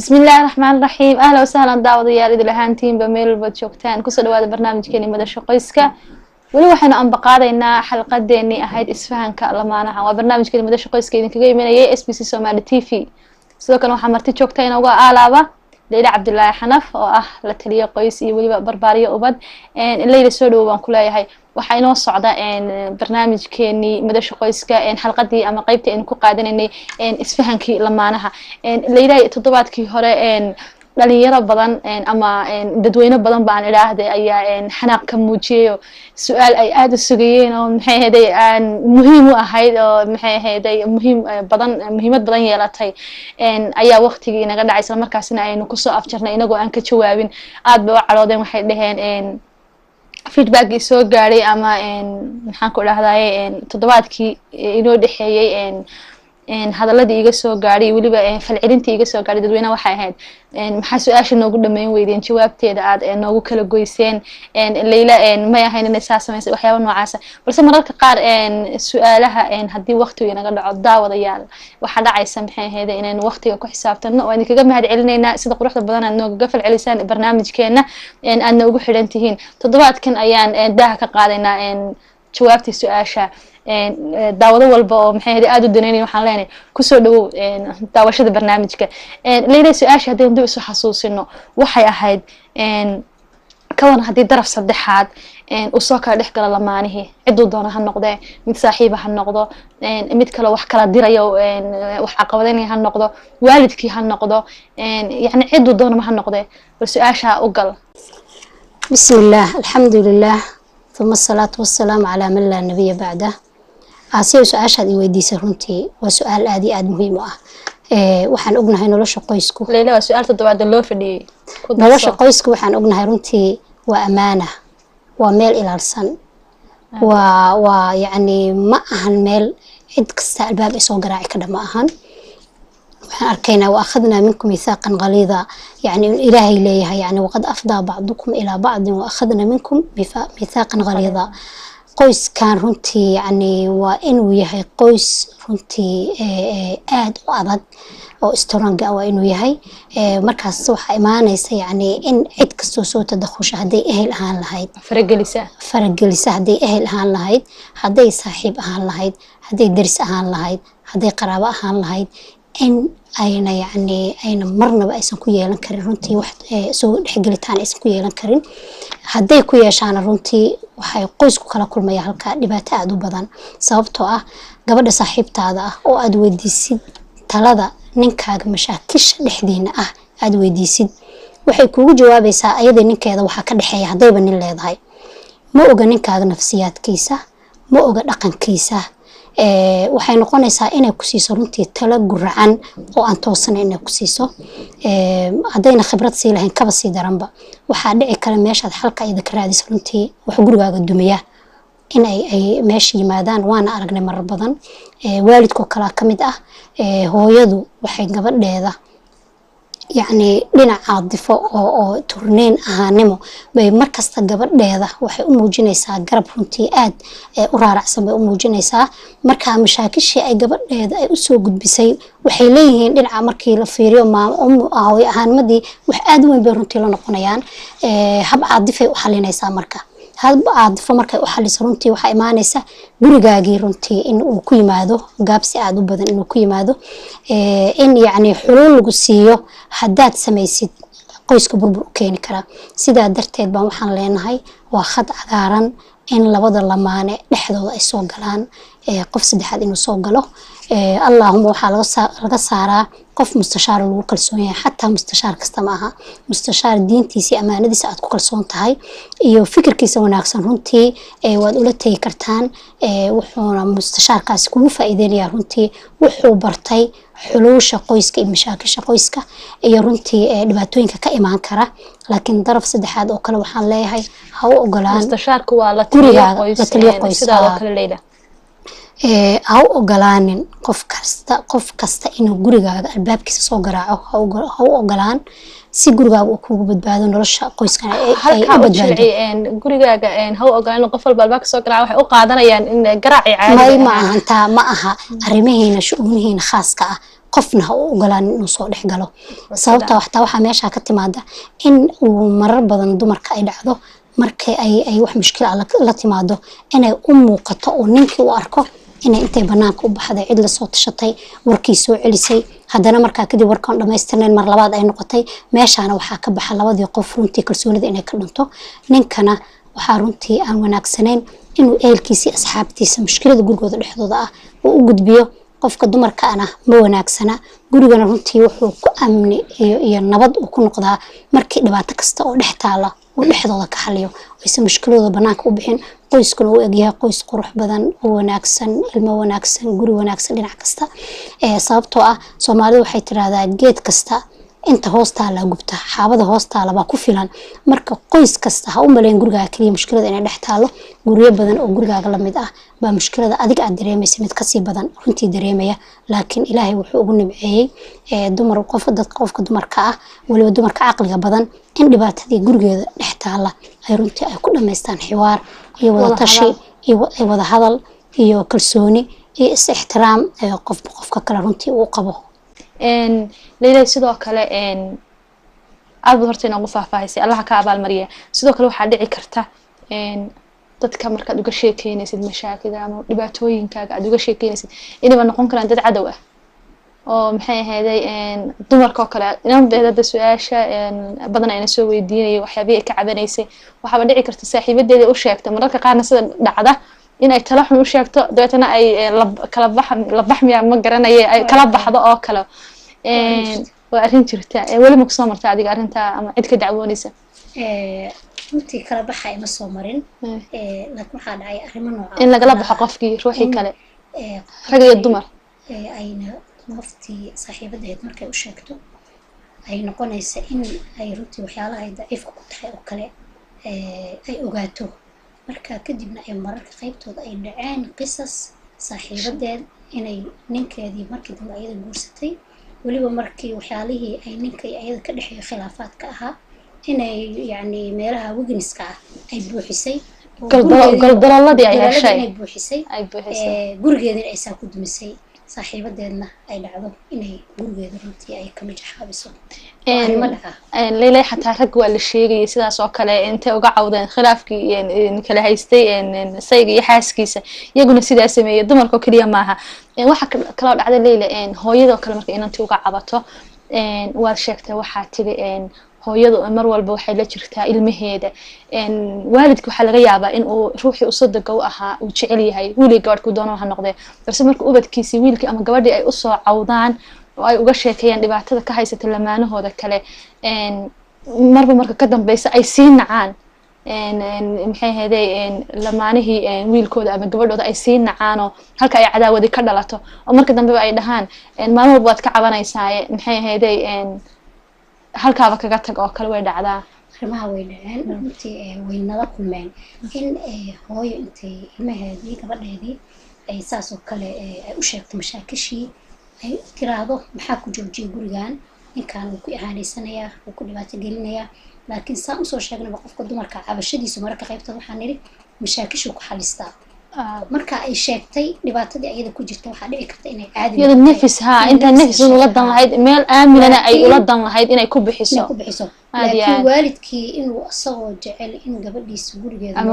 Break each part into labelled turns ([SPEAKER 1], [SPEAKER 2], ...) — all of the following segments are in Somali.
[SPEAKER 1] بسم الله الرحمن الرحيم. أهلا وسهلا داوديال إذا لهانتين بميل بتشوكتان كسر هذا برنامج كني مدى شقيسك ولو إحنا أن بقاعدنا حلقة ديني أهيد إسفهان كلامنا وبرنامج كني مدى شقيسك إذا كجي من SBS سومالي TV سو كانوا حمرتي شوكتين وقا آلابا ليلى عبد الله حنف أو لتلية قيسي ولي بربارية أبد الليلة سولو وانكولاي هاي waxay noo socda barnaamijkeeni madasha qoyska xalqadii ama qaybtii aan ku qaadanay isfahankii lamaanaha leeyahay toddobaadkii hore dhalinyaro badan ama dadweyne badan baan ilaahay ayaa xanaaq ka muujiyay su'aal ay aad u sugayeen oo maxay ahayd aan muhiim u ahayd oo maxay ahayd muhiimad badan yeelatay ayaa waqtigii inaga dhacay isla markaasina aynu ku soo afjarnay inagoo aan ka jawaabin aad bay u caloodeen waxay dhaheen feedback soo gaaray ama maxaan ku dhahdaay toddobaadkii inoo dhaxeeyay hadaladii iga soo gaaray waliba falcelintii iga soo gaaray dadweynaha waxay ahayd maxaa su'aasha noogu dhameyn weydeen jawaabteeda aad noogu kala goyseen Leila ma yahayn inay saamaysay waxyaabo noocaas balse mararka qaar su'aalaha hadii waqtigu inaga dhaco daawadayaal waxa dhacaysa maxay ahayd inaan waqtiga ku xisaabtano oo idinkaga mahad celinayna sida quruxda badan aad nooga falcelisaan barnaamijkeena aad noogu xidhan tihiin toddobaadkan ayaan daaha ka qaadaynaa jawaabtii su'aasha daawado walba oo maxay aad u daneynay waxaan leenahay ku soo dhawow daawashada barnaamijka leeyahay su'aasha hadii dib isu xasuusino waxay ahayd kawan hadii daraf saddexaad u soo kala dhex gala lamaanihi ciduu doona ha noqdo mid saaxiib ha noqdo mid kale wax kala dirayo wax caqabadaynay ha noqdo waalidkii ha noqdo yani ciduu doona ha noqdo su'aasha u gal
[SPEAKER 2] bismillah alhamdulillah ثم الصلاة والسلام على من لا نبي بعده عسير سؤال هذه ويديس رنتي وسؤال آدي آد مهم وحن أقولنا هاي نلوش قيسكو
[SPEAKER 1] ليلى وسؤال تدواد اللو فدي
[SPEAKER 2] نلوش قيسكو وحن أقولنا هاي رنتي وأمانة وميل إلى السن ويعني ما أهن ميل عد كستا الباب إسو قراعي كده ما أهن أركينا وأخذنا منكم ميثاقا غليظا يعني إلهي إليها يعني وقد أفضى بعضكم إلى بعض وأخذنا منكم ميثاقا غليظا قوس كان رنتي يعني وإنو يهي قوس رنتي آد وأضد أو استرانجا وإنو يهي مركز صوحة إيمانيسا يعني إن عد كستوسو تدخوش هدي إهل أهان لهايد فرق لسا هدي إهل أهان لهايد هدي صاحب أهان لهايد هدي درس أهان لهايد هدي قرابة أهان لهايد إن أين يعني أين مرنا بأيسن كويه لنكرين رنتي واحد سو حقلتان أيسن كويه لنكرين هدي كويه شان رنتي وحي قوسكو كلا كل ما يهلكا دباتا أدو بدن سببتو قبل صاحبتا هذا أو أدو ديسيد تلادا ننكاق مشاكش لحدين أدو ديسيد وحي كوغو جوابيسا أيضا ننكاذا وحا كدحيا هديبا نليضهاي ما أوغا ننكاق نفسيات كيسا ما أوغا لقن كيسا waxay noqonaysaa inay ku siiso runtii talo guracan oo aan toosan inay ku siiso hadayna khibrad sii lahayn kaba sii daranba waxaa dhici kara meeshaad xalka ida ka raadis runtii wax gurigaaga dumiya in ay meesha yimaadaan waana aragnay marar badan waalidkoo kala ka mid ah hooyadu waxay gabadheeda يعني لنا عاطفة أو تورنين أهانمو بمركز جبردها وحي أموجينيسا قرب رنتي آد أورار عصب أموجينيسا مركها مشاكل شيء أي جبردها أي أسوق بسي وحي ليهن لنا مركي لفيريو مع أهوي أهانمدي وحاد وين برنتي لنا قنيان هب عاطفة وحلينيسا مركها هذا عاطفة مركها وحليس رنتي وحي إيمانيسا gurigaagii runtii in uu ku yimaado gaabsi aad u badan inuu ku yimaado in yani xulul lagu siiyo hadaad samaysid qoyska burbur keeni kara sidaa darteed baan waxaan leenahay waa khad cagaaran in labada lamaane dhexdooda ay soo galaan qof saddexaad inuu soo galo allahumma waxa laga saaraa qof mustashaar lagu kalsoon yahay xataa mustashaar kasta ma aha mustashaar diintiisa amaanadiisa aad ku kalsoon tahay iyo fikirkiisa wanaagsan runtii waad ula tagi kartaan wuxuuna mustashaarkaasi kugu faa'iideynaya runtii wuxuu bartay xulusha qoyska iyo mashaakisha qoyska iyo runtii dhibaatooyinka ka imaan kara laakiin daraf saddexaad oo kale waxaan leeyahay ha u ogolaan
[SPEAKER 1] mustashaarku waa la taliyo qoys sidoo kale leeyahay ha u ogolaanin qof kasta inuu gurigaaga albaabkiisa soo garaaco ha u ogolaan si gurigaaga uu kugu badbaado nolosha qoyskana ay badbaado gurigaaga ha u ogolaan qof walba albaabka soo garaaco waxay u qaadanayaan in garaaci caadi
[SPEAKER 2] ma aha arrimaheena shu'uunihiina khaaska ah qofna ha u ogolaanin inuu soo dhex galo sababta waxaa meesha ka timaada in uu marar badan dumarka ay dhacdo markay ay wax mushkil ah la timaado inay u muuqato oo ninkii u arko inay intay banaanka u baxday cid la soo tashatay warkii soo celisay haddana markaa kadib warkaan dhamaystirnayn mar labaad ay noqotay meeshaana waxaa ka baxa labadii qof runtii kalsoonida inay ka dhinto ninkana waxaa runtii aan wanaagsanayn inuu ehelkiisa asxaabtiisa mushkilada gurigooda dhexdooda ah uu u gudbiyo qofka dumarkaana ma wanaagsana gurigana runtii wuxuu ku amni iyo nabad uu ku noqdaa markii dhibaato kasta oo dhex taala uu dhexdooda ka xaliyo aysan mushkiladooda banaanka u bixin qoyskuna uu egyahay qoys qurux badan oo wanaagsan ilmo wanaagsan guri wanaagsan dhinac kasta sababtoo ah Soomaalidu waxay tiraahdaa geed kasta inta hoostaala gubta xaabada hoostaala baa ku filan marka qoys kasta ha u maleyn gurigaaga kaliya mushkilada inay dhex taalo guriyo badan oo gurigaaga la mid ah baa mushkilada adiga aad dareemaysa mid ka sii badan runtii dareemaya laakiin Ilaahay wuxuu ugu nimceeyay dumar qofka dumarka ah waliba dumarka caqliga badan in dhibaatadii gurigeeda dhex taala ay runtii ay ku dhameystaan xiwaar iyo wada tashi iyo wada hadal iyo kalsooni iyo is-ixtiraam qofka kale runtii uu qabo
[SPEAKER 1] leeyahay sidoo kale aad horta inaan ugu faahfaahisay Allah ka abaal mariya sidoo kale waxa dhici karta dadka markaad uga sheekeynaysid mashaakilada ama dhibaatooyinkaaga aad uga sheekeynaysid inay noqon karaan dad cadow ah oo maxay ahaayday dumarka kale inaan beedada su'aasha badan ayna soo weydiinay waxyaabo ay ka cabanaysay waxa dhici karta saaxiibadeeda u sheegtay mararka qaarna sida dhacda inay tala xun u sheegto dabeetana ay la baxmiya ma garanayay ay kala baxdo oo kale waa arrin jirta wali ma soo martay adiga arrinta ama cid ka dacwoonaysa
[SPEAKER 2] runtii kala baxa ima soo marin laakiin waxaa dhacay arrimo nooca
[SPEAKER 1] in lagala baxo qofkii ruuxii kale rag iyo dumar
[SPEAKER 2] ayna qoftii saaxiibadeed markay u sheegto ay noqonaysa in ay runtii waxyaalaha ay daciifka ku tahay oo kale ay ogaato marka kadibna ay mararka qaybtooda ay dhaceen qisas saaxiibadeed inay ninkeedii markii dambe ayada guursatay waliba markii waxyaalihii ay ninka iyo ayada ka dhexeeyo khilaafaadka ahaa inay yani meelaha wigniska ah ay buuxisay
[SPEAKER 1] galdaloladii ay heshay
[SPEAKER 2] ay buuxisay gurigeedina ay saa ku dumisay saaxiibadeedna ay dhacdo inay gurigeeda runtii ay ka mijaxaabiso
[SPEAKER 1] leeyahay xataa rag waa la sheegay sidaas oo kale intay uga cawdeen khilaafkii kala haystay sayga iyo xaaskiisa iyaguna sidaa sameeyay dumarka kaliya maaha waxa kala dhacday leeyahay hooyada kale markay inantii uga cabato waa sheegtay waxa tiri hooyadu mar walba waxay la jirtaa ilmaheeda waalidku waxa laga yaabaa in uu ruuxii u sadaqa u ahaa uu jecel yahay wiilii gabadh ku doono ha noqdee balse marka ubadkiisii wiilkii ama gabadhii ay u soo cawdaan oo ay uga sheekeeyaan dhibaatada ka haysata lamaanahooda kale marka ka dambaysa ay sii nacaan maxay ahaydey lamaanihii wiilkooda ama gabadhooda ay sii nacaanoo halka ay cadaawadi ka dhalato oo marka dambeba ay dhahaan maalin walba waad ka cabanaysaaye maxay ahaydey halkaaba kaga tag oo kale way dhacdaa
[SPEAKER 2] arrimaha way dhaceen runtii way nala kulmeen in hooyo intay ilmaheedii gabadheedii ay saas oo kale ay u sheegto mashaakishii ay tiraahdo maxaa ku joojiyay gurigan ninkan wuu ku ihaanaysanayaa wuu ku dhibaato gelinayaa laakiin saan usoo sheegnaba qofka dumarka cabashadiisu mararka qaybta waxaa nidhi mashaakishuu ku xalistaa marka ay sheegtay dhibaatadii ayada ku jirta waxaa dhici karta inay caadi
[SPEAKER 1] iyada nafis inta nafis ula dan lahayd meel aaminana ay ula dan lahayd inay ku bixiso
[SPEAKER 2] laakiin waalidkii inuu asagoo jecel in gabadhiisa gurigeeda
[SPEAKER 1] ama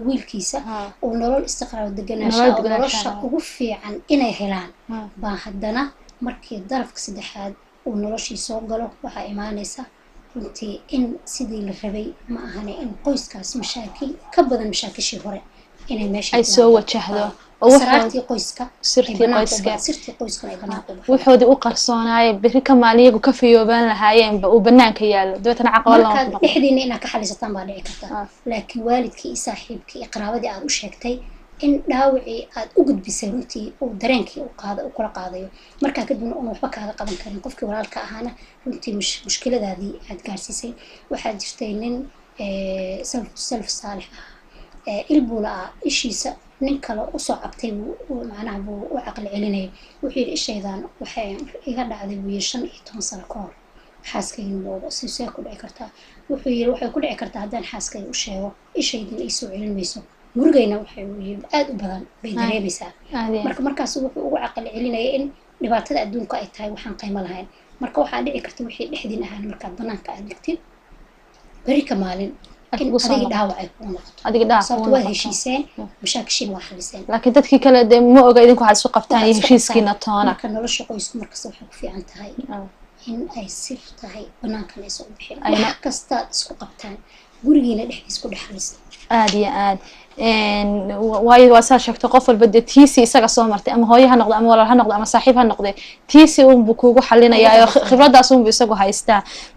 [SPEAKER 2] wiilkiisa uu nolol istiqraar deganaansho nolosha ugu fiican inay helaan baa haddana markii darafka saddexaad uu noloshii soo galo waxaa imaanaysa runtii in sidii la rabay ma ahane in qoyskaas mashaakil ka badan mashaakishii hore inay meesha
[SPEAKER 1] ay soo wajahdo
[SPEAKER 2] sirtii qoyska
[SPEAKER 1] wuxuudi u qarsoonaay bari ka maaliyagu ka fiyoobaan lahaayeen uu banaanka yaalo dabeetana caqabad
[SPEAKER 2] loo noqdo dhexdiina inaad ka xalisataan baa dhici karta laakiin waalidkii iyo saaxiibkii iyo qaraabadii aad u sheegtay in dhaawacii aad u gudbisay runtii uu dareenkii u kula qaadayo markaa kadibna uun waxba kaaga qaban karin qofkii walaalka ahaana runtii mushkiladaadii aad gaarsiisay waxaa jirtay nin salaf saalix ah ilbula ah ishiisa nin kale u soo cabtay macnaha buu u caqli celinayay wuxuu yidhi ishaydan waxay iga dhacday buu yidhi 15 sano ka hor xaaskayga moodo sidee ku dhici kartaa wuxuu yidhi waxay ku dhici kartaa haddaan xaaskayga u sheego ishaydan ay soo celin mayso murugayna waxay yidhi aad u badan bay dareemaysaa markaas wuxuu ugu caqli celinayay in dhibaatada adduunka ay tahay waxaan qiimo lahayn marka waxaa dhici karta wixii dhexdiin ahaan markaad banaanka aad dhigtid beri ka maalin adiga dhaawac ay kugu noqoto
[SPEAKER 1] adiga dhaawac
[SPEAKER 2] sababtoo waa heshiiseen mashaakishiin waa xaliseen
[SPEAKER 1] laakiin dadkii kale dee ma oga idinku waxaad isku qabtaan iyo heshiiskiina toona
[SPEAKER 2] marka nolosha qoysku markasta waxay ku fiican tahay in ay sir tahay banaankan ay soo bixin wax kasta isku qabtaan gurigiina dhexdiis ku dhaxlaysan
[SPEAKER 1] aad iyo aad waayo waa saa sheegtay qof walba dee tiisi isaga soo martay ama hooyo ha noqdo ama walaal ha noqdo ama saaxiib ha noqdo tiisi uunbuu kuugu xalinayaa khibraddaas uunbuu isagu haystaa